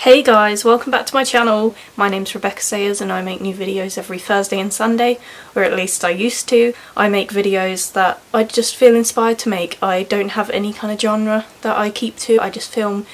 Hey guys, welcome back to my channel. My name's Rebecca Sayers and I make new videos every Thursday and Sunday, or at least I used to. I make videos that I just feel inspired to make. I don't have any kind of genre that I keep to. I just film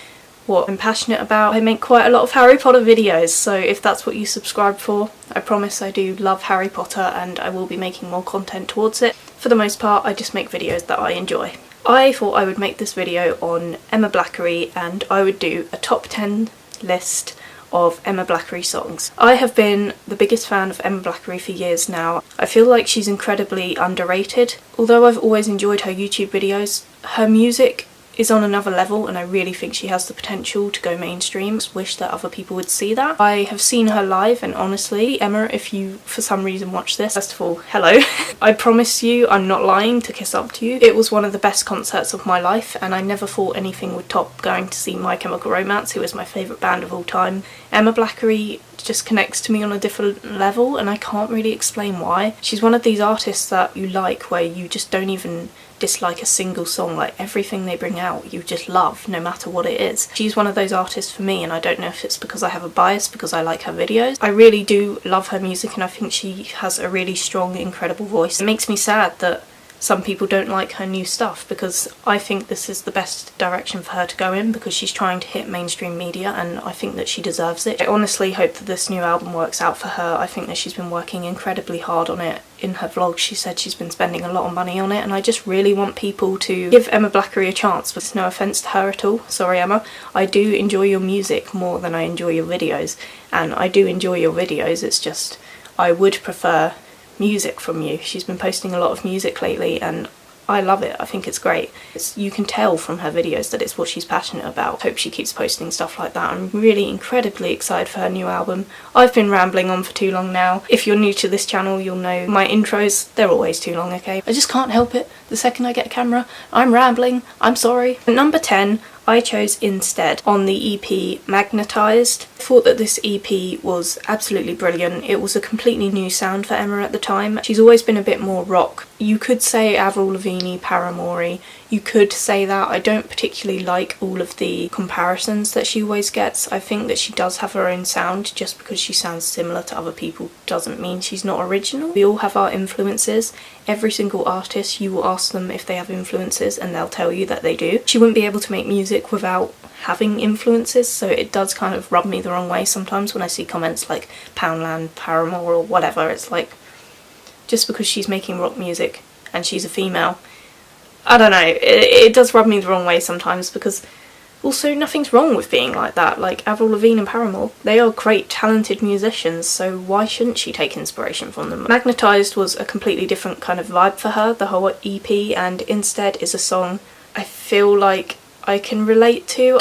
what I'm passionate about. I make quite a lot of Harry Potter videos, so if that's what you subscribe for, I promise I do love Harry Potter and I will be making more content towards it. For the most part, I just make videos that I enjoy. I thought I would make this video on Emma Blackery and I would do a top 10 list of Emma Blackery songs. I have been the biggest fan of Emma Blackery for years now. I feel like she's incredibly underrated. Although I've always enjoyed her YouTube videos, her music is on another level and I really think she has the potential to go mainstream. I just wish that other people would see that. I have seen her live and honestly, Emma, if you for some reason watch this, first of all, hello. I promise you I'm not lying to kiss up to you. It was one of the best concerts of my life and I never thought anything would top going to see My Chemical Romance, who is my favourite band of all time. Emma Blackery just connects to me on a different level and I can't really explain why. She's one of these artists that you like where you just don't even dislike a single song. Like everything they bring out you just love, no matter what it is. She's one of those artists for me and I don't know if it's because I have a bias because I like her videos. I really do love her music and I think she has a really strong, incredible voice. It makes me sad that some people don't like her new stuff because I think this is the best direction for her to go in because she's trying to hit mainstream media and I think that she deserves it. I honestly hope that this new album works out for her. I think that she's been working incredibly hard on it. In her vlog she said she's been spending a lot of money on it and I just really want people to give Emma Blackery a chance. But no offence to her at all, sorry Emma. I do enjoy your music more than I enjoy your videos and I do enjoy your videos, it's just I would prefer music from you. She's been posting a lot of music lately and I love it. I think it's great. You can tell from her videos that it's what she's passionate about. Hope she keeps posting stuff like that. I'm really incredibly excited for her new album. I've been rambling on for too long now. If you're new to this channel you'll know my intros, they're always too long, okay? I just can't help it. The second I get a camera, I'm rambling. I'm sorry. At number 10, I chose Instead on the EP Magnetized. I thought that this EP was absolutely brilliant. It was a completely new sound for Emma at the time. She's always been a bit more rock. You could say Avril Lavigne, Paramore. You could say that. I don't particularly like all of the comparisons that she always gets. I think that she does have her own sound. Just because she sounds similar to other people doesn't mean she's not original. We all have our influences. Every single artist, you will ask them if they have influences and they'll tell you that they do. She wouldn't be able to make music without having influences, so it does kind of rub me the wrong way sometimes when I see comments like Poundland, Paramore or whatever. It's like, just because she's making rock music and she's a female, I don't know, it does rub me the wrong way sometimes because also nothing's wrong with being like that. Like Avril Lavigne and Paramore, they are great talented musicians, so why shouldn't she take inspiration from them? Magnetized was a completely different kind of vibe for her, the whole EP, and Instead is a song I feel like I can relate to.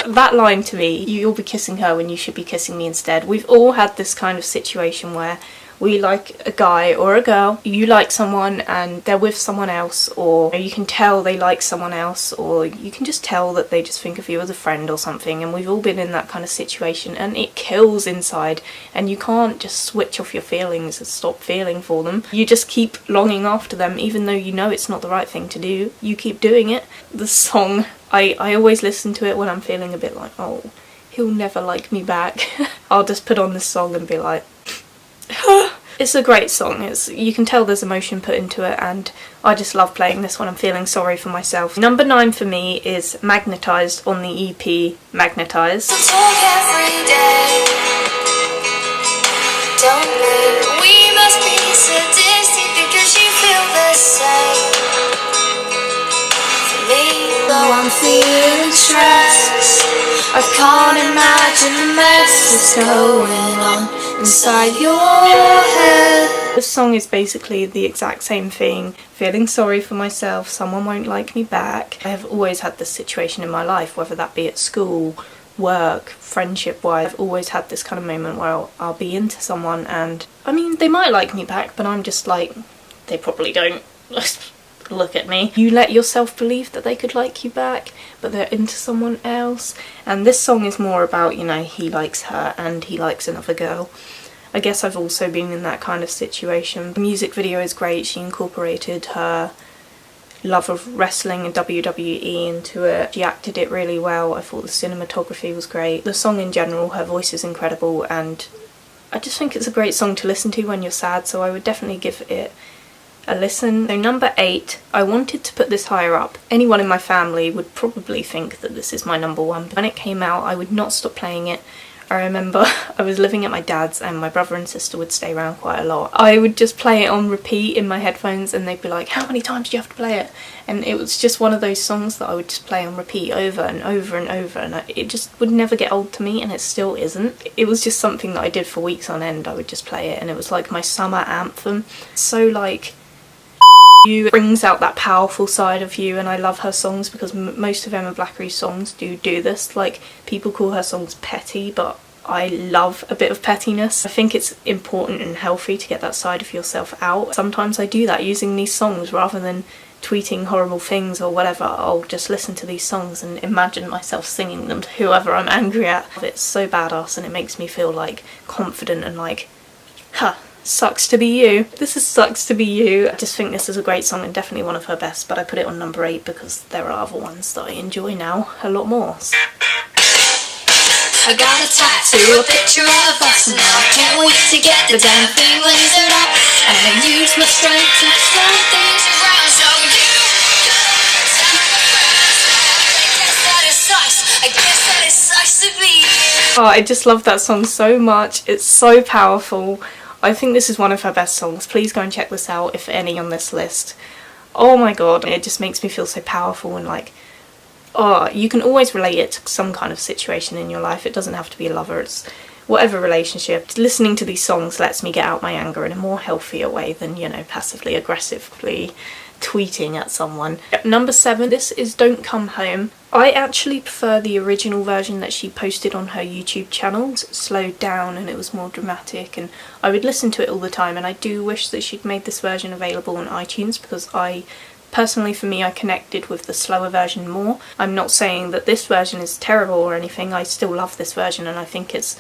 That line to me, you'll be kissing her when you should be kissing me instead. We've all had this kind of situation where we like a guy or a girl, you like someone and they're with someone else, or you can tell they like someone else, or you can just tell that they just think of you as a friend or something, and we've all been in that kind of situation and it kills inside and you can't just switch off your feelings and stop feeling for them. You just keep longing after them even though you know it's not the right thing to do. You keep doing it. The song, I always listen to it when I'm feeling a bit like, oh, he'll never like me back. I'll just put on this song and be like, it's a great song. You can tell there's emotion put into it and I just love playing this when I'm feeling sorry for myself. Number 9 for me is Magnetized on the EP Magnetized. We must be sadistic because you feel the same. For me, though I'm feeling stressed, I can't imagine the mess that's going on inside your head. This song is basically the exact same thing. Feeling sorry for myself, someone won't like me back. I have always had this situation in my life, whether that be at school, work, friendship wise. I've always had this kind of moment where I'll be into someone and I mean they might like me back but I'm just like, they probably don't. look at me. You let yourself believe that they could like you back, but they're into someone else. And this song is more about, you know, he likes her and he likes another girl. I guess I've also been in that kind of situation. The music video is great. She incorporated her love of wrestling and WWE into it. She acted it really well. I thought the cinematography was great. The song in general, her voice is incredible, and I just think it's a great song to listen to when you're sad, so I would definitely give it a listen. So number 8, I wanted to put this higher up. Anyone in my family would probably think that this is my number 1. When it came out, I would not stop playing it. I remember I was living at my dad's and my brother and sister would stay around quite a lot. I would just play it on repeat in my headphones and they'd be like, how many times do you have to play it? And it was just one of those songs that I would just play on repeat over and over and over, and it just would never get old to me, and it still isn't. It was just something that I did for weeks on end. I would just play it and it was like my summer anthem. So like you brings out that powerful side of you, and I love her songs because most of Emma Blackery's songs do this. Like, people call her songs petty, but I love a bit of pettiness. I think it's important and healthy to get that side of yourself out. Sometimes I do that using these songs rather than tweeting horrible things or whatever. I'll just listen to these songs and imagine myself singing them to whoever I'm angry at. It's so badass and it makes me feel like confident and like, huh, sucks to be you. This is Sucks to Be You. I just think this is a great song and definitely one of her best, but I put it on number 8 because there are other ones that I enjoy now a lot more. I got a tattoo, a picture of us now. I can't wait to get the damn thing lasered up, and I use my strength to turn things around. So you could tell me I guess that it sucks to be you. Oh, I just love that song so much. It's so powerful. I think this is one of her best songs. Please go and check this out if any on this list. Oh my god, it just makes me feel so powerful and like, oh, you can always relate it to some kind of situation in your life. It doesn't have to be a lover, it's whatever relationship. Listening to these songs lets me get out my anger in a more healthier way than, you know, passively aggressively tweeting at someone. Number 7, this is Don't Come Home. I actually prefer the original version that she posted on her YouTube channel. It's slowed down and it was more dramatic, and I would listen to it all the time, and I do wish that she'd made this version available on iTunes because personally, for me, I connected with the slower version more. I'm not saying that this version is terrible or anything. I still love this version and I think it's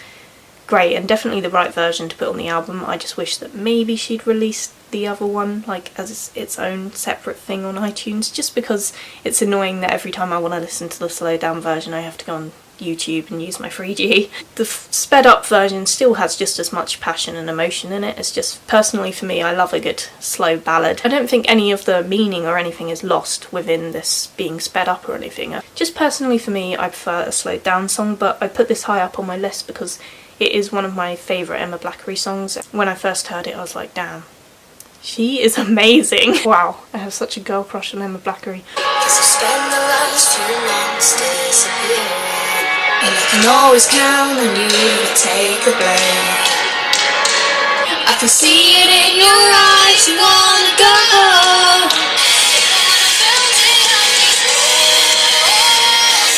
great and definitely the right version to put on the album. I just wish that maybe she'd released the other one like as its own separate thing on iTunes, just because it's annoying that every time I want to listen to the slowed down version I have to go on YouTube and use my 3G. The sped up version still has just as much passion and emotion in it. It's just, personally for me, I love a good slow ballad. I don't think any of the meaning or anything is lost within this being sped up or anything. Just personally for me, I prefer a slowed down song, but I put this high up on my list because it is one of my favourite Emma Blackery songs. When I first heard it I was like, damn, she is amazing. Wow, I have such a girl crush on Emma Blackery. And I can always count on you to take the blame. I can see it in your eyes, you wanna go.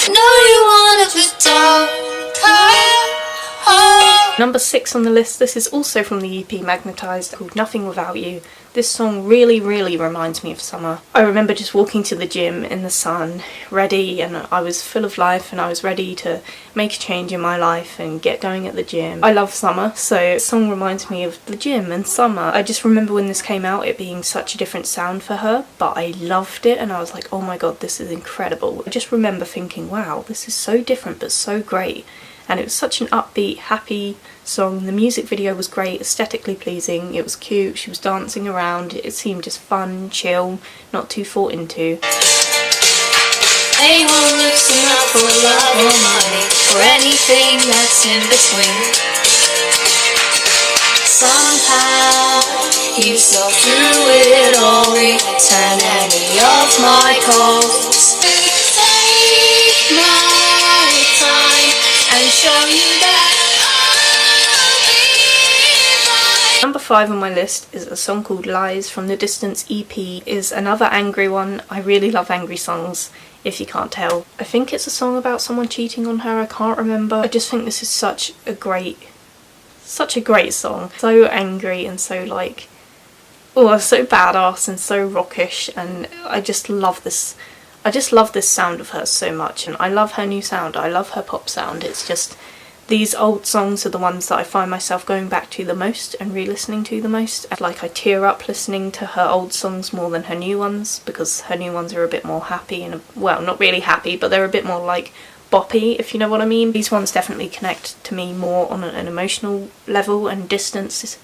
No, you wanna, but don't come home. Number 6 on the list, this is also from the EP Magnetised, called Nothing Without You. This song really reminds me of summer. I remember just walking to the gym in the sun, ready, and I was full of life and I was ready to make a change in my life and get going at the gym. I love summer, so this song reminds me of the gym and summer. I just remember when this came out it being such a different sound for her, but I loved it and I was like, oh my god, this is incredible. I just remember thinking, wow, this is so different but so great. And it was such an upbeat, happy song. The music video was great, aesthetically pleasing, it was cute, she was dancing around, it seemed just fun, chill, not too thought into. They won't loosen up for love or money or anything that's in between. Somehow you saw through it all, return any of my calls. Take my time and show you that I'll be fine. Number 5 on my list is a song called Lies from the Distance EP. Is another angry one. I really love angry songs, if you can't tell. I think it's a song about someone cheating on her, I can't remember. I just think this is such a great song. So angry and so like oh, so badass and so rockish, and I just love this. I just love this sound of hers so much, and I love her new sound. I love her pop sound. It's just, these old songs are the ones that I find myself going back to the most and re-listening to the most. Like, I tear up listening to her old songs more than her new ones, because her new ones are a bit more happy and, well, not really happy, but they're a bit more like boppy, if you know what I mean. These ones definitely connect to me more on an emotional level, and Distance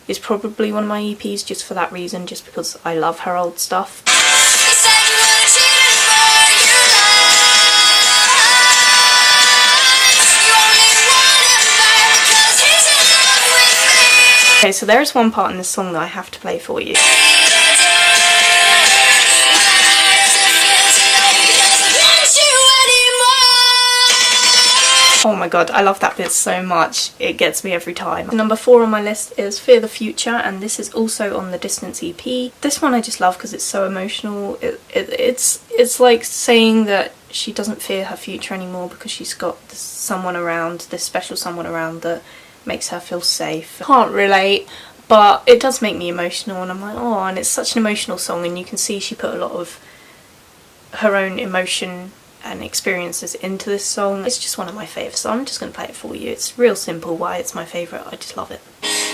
is probably one of my EPs just for that reason, just because I love her old stuff. Okay, so there is one part in this song that I have to play for you. Oh my god, I love that bit so much. It gets me every time. Number 4 on my list is Fear the Future, and this is also on the Distance EP. This one I just love because it's so emotional. It's like saying that she doesn't fear her future anymore because she's got this someone around, this special someone around that makes her feel safe. Can't relate, but it does make me emotional, and I'm like, oh, and it's such an emotional song, and you can see she put a lot of her own emotion and experiences into this song. It's just one of my favourites, so I'm just going to play it for you. It's real simple why it's my favourite, I just love it.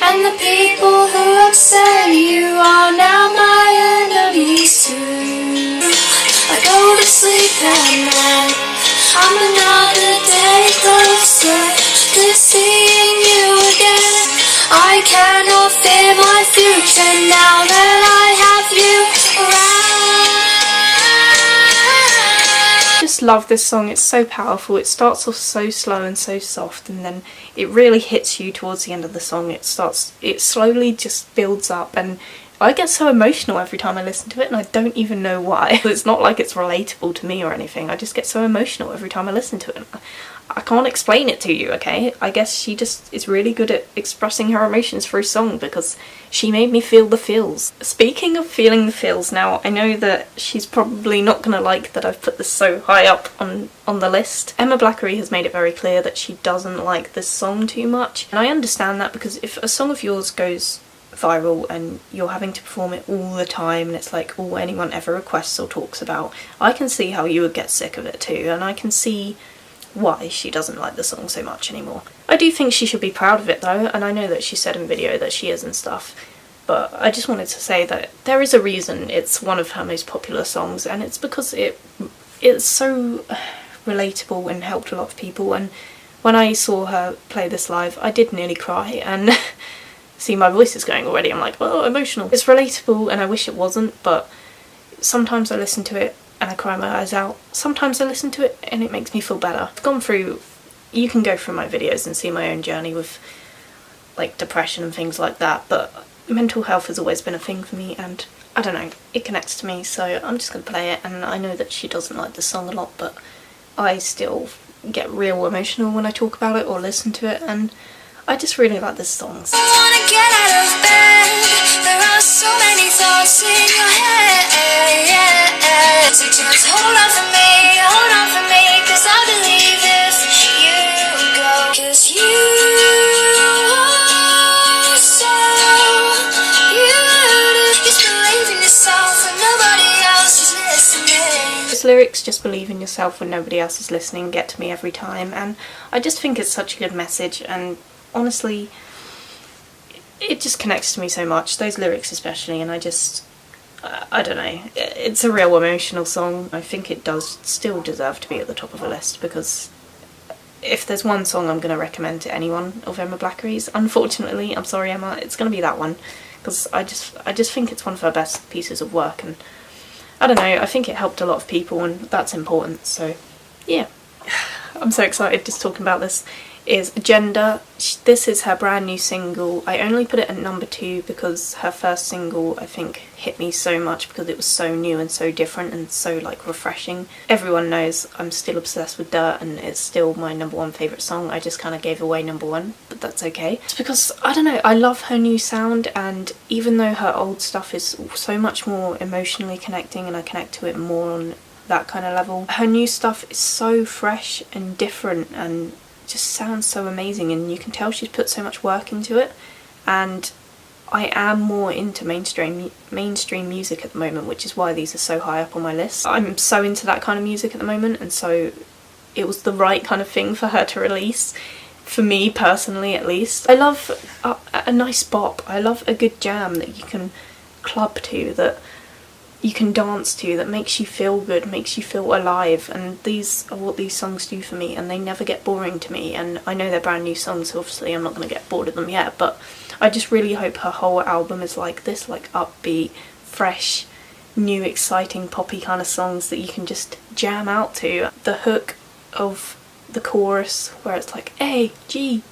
And the people who upset you are now my enemies too. I go to sleep at night, I'm another day closer to seeing you again. I cannot fear my future now that I have you around. Just love this song. It's so powerful. It starts off so slow and so soft, and then it really hits you towards the end of the song. It slowly just builds up, and I get so emotional every time I listen to it, and I don't even know why. It's not like it's relatable to me or anything. I just get so emotional every time I listen to it. I can't explain it to you, okay? I guess she just is really good at expressing her emotions through song, because she made me feel the feels. Speaking of feeling the feels, now I know that she's probably not gonna like that I've put this so high up on the list. Emma Blackery has made it very clear that she doesn't like this song too much, and I understand that, because if a song of yours goes viral and you're having to perform it all the time and it's like all anyone ever requests or talks about, I can see how you would get sick of it too, and I can see why she doesn't like the song so much anymore. I do think she should be proud of it though, and I know that she said in video that she is and stuff, but I just wanted to say that there is a reason it's one of her most popular songs, and it's because it's so relatable and helped a lot of people. And when I saw her play this live, I did nearly cry, and see, my voice is going already. I'm like, oh, emotional. It's relatable, and I wish it wasn't, but sometimes I listen to it and I cry my eyes out. Sometimes I listen to it and it makes me feel better. I've gone through, you can go through my videos and see my own journey with like depression and things like that, but mental health has always been a thing for me, and I don't know, it connects to me, so I'm just gonna play it. And I know that she doesn't like the song a lot, but I still get real emotional when I talk about it or listen to it, and I just really like this song. I wanna get out of bed, there are so many thoughts in your head. So just hold on for me, cause I believe if you go, cause you are so beautiful. Just believe in yourself when nobody else is listening. Those lyrics, just believe in yourself when nobody else is listening, get to me every time, and I just think it's such a good message, and honestly, it just connects to me so much, those lyrics especially, and I don't know, it's a real emotional song. I think it does still deserve to be at the top of the list, because if there's one song I'm going to recommend to anyone of Emma Blackery's, unfortunately, I'm sorry Emma, it's going to be that one, because I just think it's one of her best pieces of work, and I don't know, I think it helped a lot of people, and that's important, so yeah. I'm so excited just talking about this. Is Agenda. This is her brand new single. I only put it at number 2 because her first single, I think, hit me so much because it was so new and so different and so like refreshing. Everyone knows I'm still obsessed with Dirt, and it's still my number 1 favourite song. I just kind of gave away number 1, but that's okay. It's because, I don't know, I love her new sound, and even though her old stuff is so much more emotionally connecting and I connect to it more on that kind of level, her new stuff is so fresh and different and just sounds so amazing, and you can tell she's put so much work into it, and I am more into mainstream music at the moment, which is why these are so high up on my list. I'm so into that kind of music at the moment, and so it was the right kind of thing for her to release. For me personally, at least. I love a nice bop. I love a good jam that you can club to, that you can dance to, that makes you feel good, makes you feel alive, and these are what these songs do for me, and they never get boring to me. And I know they're brand new songs, so obviously I'm not going to get bored of them yet, but I just really hope her whole album is like this, like upbeat, fresh, new, exciting, poppy kind of songs that you can just jam out to. The hook of the chorus where it's like A-G-E-N-D,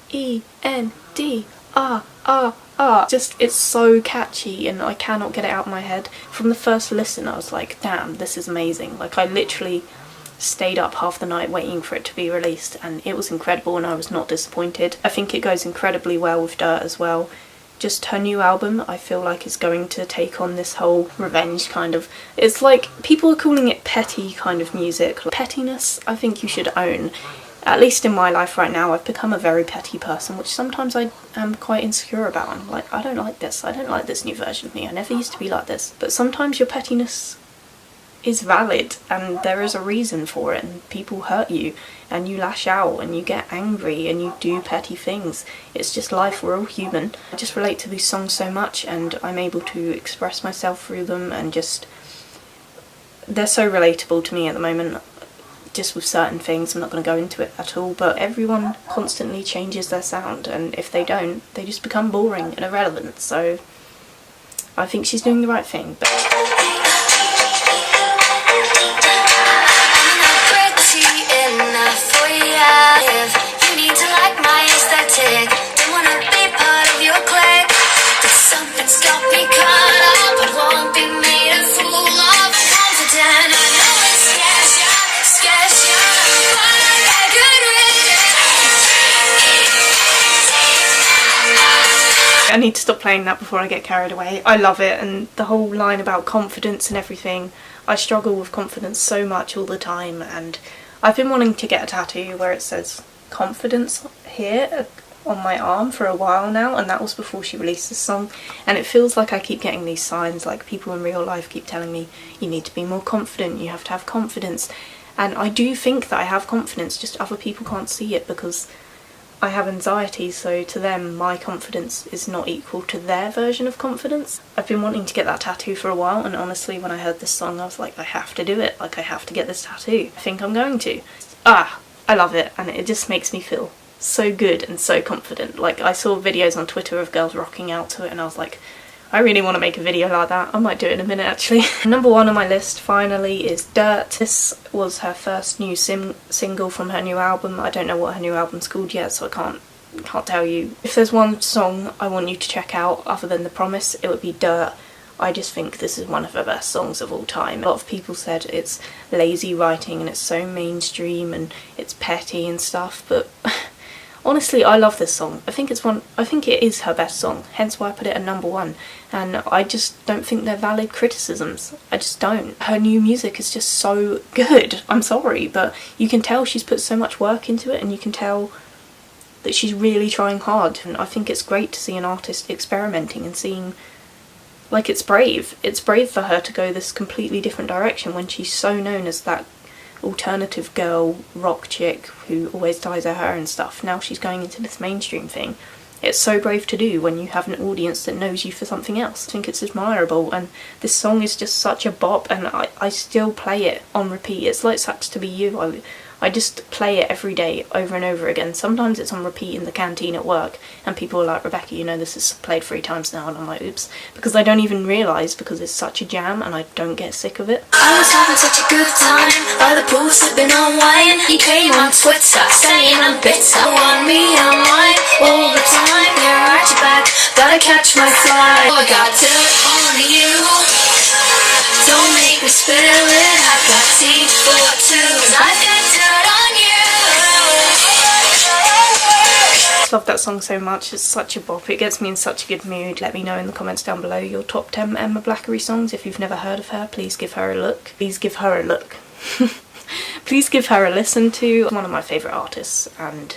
just, it's so catchy and I cannot get it out of my head. From the first listen I was like, damn, this is amazing. Like, I literally stayed up half the night waiting for it to be released, and it was incredible and I was not disappointed. I think it goes incredibly well with Dirt as well. Just her new album, I feel like, is going to take on this whole revenge kind of... It's like, people are calling it petty kind of music. Pettiness, I think you should own. At least in my life right now, I've become a very petty person, which sometimes I am quite insecure about. I'm like, I don't like this. I don't like this new version of me. I never used to be like this. But sometimes your pettiness is valid, and there is a reason for it, and people hurt you, and you lash out, and you get angry, and you do petty things. It's just life. We're all human. I just relate to these songs so much, and I'm able to express myself through them, and just... they're so relatable to me at the moment. Just with certain things, I'm not going to go into it at all, but everyone constantly changes their sound, and if they don't, they just become boring and irrelevant, so I think she's doing the right thing. But I need to stop playing that before I get carried away. I love it, and the whole line about confidence and everything. I struggle with confidence so much all the time, and I've been wanting to get a tattoo where it says confidence here on my arm for a while now, and that was before she released this song, and it feels like I keep getting these signs, like people in real life keep telling me, you need to be more confident, you have to have confidence, and I do think that I have confidence, just other people can't see it because I have anxiety, so to them my confidence is not equal to their version of confidence. I've been wanting to get that tattoo for a while, and honestly when I heard this song I was like, I have to do it, like I have to get this tattoo. I think I'm going to. I love it, and it just makes me feel so good and so confident. Like, I saw videos on Twitter of girls rocking out to it and I was like, I really want to make a video like that. I might do it in a minute actually. Number 1 on my list finally is Dirt. This was her first new single from her new album. I don't know what her new album's called yet, so I can't tell you. If there's one song I want you to check out other than The Promise, it would be Dirt. I just think this is one of her best songs of all time. A lot of people said it's lazy writing and it's so mainstream and it's petty and stuff, but honestly, I love this song. I think it is her best song, hence why I put it at number 1. And I just don't think they're valid criticisms. I just don't. Her new music is just so good. I'm sorry, but you can tell she's put so much work into it, and you can tell that she's really trying hard. And I think it's great to see an artist experimenting and seeing, like, it's brave. It's brave for her to go this completely different direction when she's so known as that alternative girl rock chick who always dyes her hair and stuff. Now she's going into this mainstream thing. It's so brave to do when you have an audience that knows you for something else. I think it's admirable, and this song is just such a bop, and I still play it on repeat. It's like Sucks to Be You. I just play it every day over and over again. Sometimes it's on repeat in the canteen at work and people are like, Rebecca, you know this is played 3 times now, and I'm like, oops, because I don't even realise, because it's such a jam and I don't get sick of it. I was having such a good time by the pool sipping on wine. You came on Twitter saying I'm bitter. Want me online all the time. Yeah, right your back, gotta catch my fly. I got dirt on you, don't make me spill it. I've got tea for 2, I've got dirt on you. I love that song so much. It's such a bop. It gets me in such a good mood. Let me know in the comments down below your top 10 Emma Blackery songs. If you've never heard of her, please give her a look. Please give her a look. Please give her a listen to. One of my favourite artists, and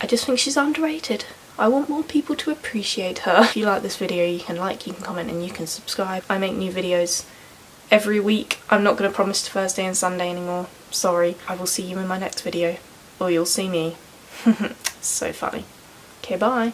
I just think she's underrated. I want more people to appreciate her. If you like this video, you can like, you can comment, and you can subscribe. I make new videos every week. I'm not going to promise Thursday and Sunday anymore. Sorry. I will see you in my next video. Or you'll see me. So funny. Okay, bye.